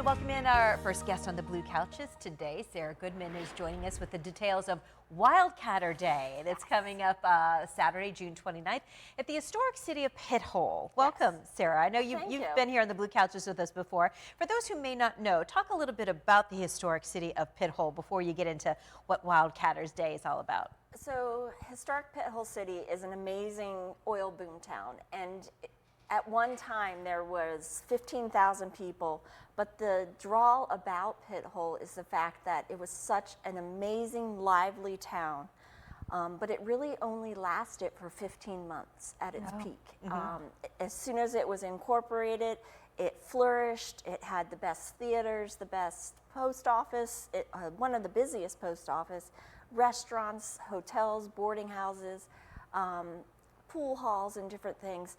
welcome in our first guest on the Blue Couches today. Sarah Goodman is joining us with the details of Wildcatter Day that's coming up Saturday, June 29th at the historic city of Pithole. Welcome, Sarah. I know you've been here on the Blue Couches with us before. For those who may not know, talk a little bit about the historic city of Pithole before you get into what Wildcatters Day is all about. So, historic Pithole City is an amazing oil boom town, and at one time there was 15,000 people, but the draw about Pithole is the fact that it was such an amazing, lively town, but it really only lasted for 15 months at its peak. As soon as it was incorporated, it flourished. It had the best theaters, the best post office, one of the busiest post office, restaurants, hotels, boarding houses, pool halls, and different things.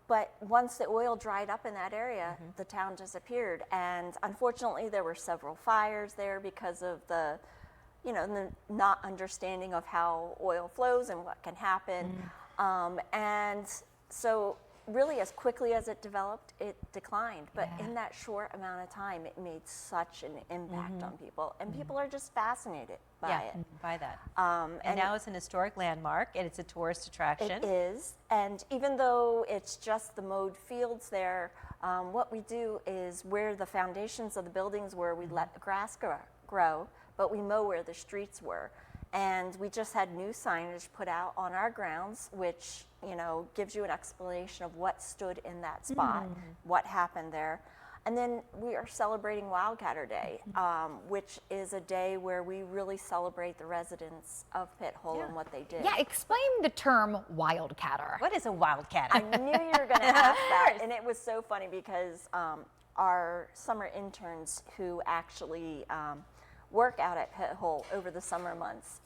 But once the oil dried up in that area, the town disappeared. And unfortunately, there were several fires there because of the not understanding of how oil flows and what can happen. And so really, as quickly as it developed, it declined. But in that short amount of time, it made such an impact on people. And people are just fascinated by it. By that. And now it's an historic landmark, and it's a tourist attraction. It is. And even though it's just the mowed fields there, what we do is where the foundations of the buildings were, we let the grass grow, but we mow where the streets were. And we just had new signage put out on our grounds, which gives you an explanation of what stood in that spot, what happened there. And then we are celebrating Wildcatter Day, which is a day where we really celebrate the residents of Pithole and what they did. Yeah, explain the term Wildcatter. What is a wildcatter? I knew you were going to ask that, and it was so funny because our summer interns who actually work out at Pithole over the summer months.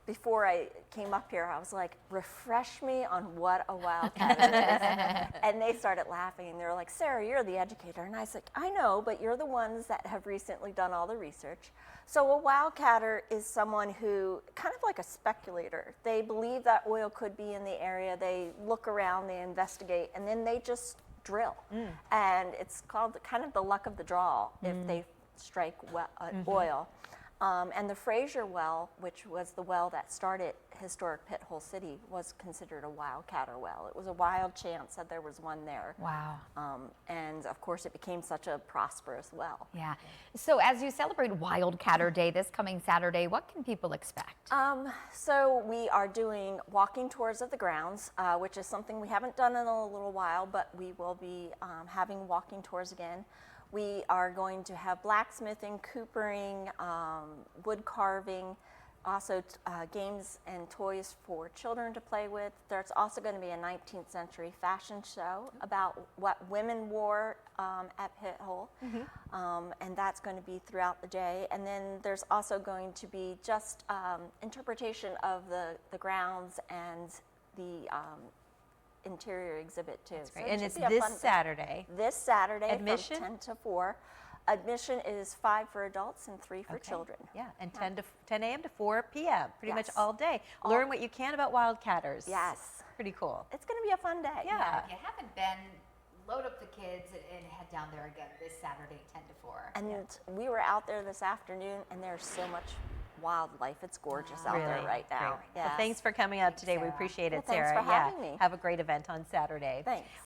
Before I came up here, I was like, refresh me on what a wildcatter is. And they started laughing, and they were like, Sarah, you're the educator. And I said, I know, but you're the ones that have recently done all the research. So a wildcatter is someone who, kind of like a speculator, they believe that oil could be in the area, they look around, they investigate, and then they just drill. And it's called kind of the luck of the draw if they strike oil. And the Fraser well, which was the well that started historic Pithole City, was considered a wildcatter well. It was a wild chance that there was one there. Wow. And of course it became such a prosperous well. Yeah. So as you celebrate Wildcatter Day this coming Saturday, what can people expect? So we are doing walking tours of the grounds, which is something we haven't done in a little while, but we will be having walking tours again. We are going to have blacksmithing, coopering, wood carving, also games and toys for children to play with. There's also going to be a 19th century fashion show about what women wore at Pithole, and that's going to be throughout the day. And then there's also going to be just interpretation of the grounds and the interior exhibit too. So and it's this Saturday. This Saturday Admission? from 10 to 4. Admission is 5 for adults and 3 for children. Yeah, and 10 a.m. to 4 p.m. Pretty much all day. Learn what you can about wildcatters. Yes. Pretty cool. It's going to be a fun day. Yeah. If you haven't been, load up the kids and head down there again this Saturday, 10 to 4. And we were out there this afternoon, and there's so much wildlife. It's gorgeous out there right now. Well, thanks for coming out today. We appreciate it, Thanks Sarah. for having me. Have a great event on Saturday. Thanks.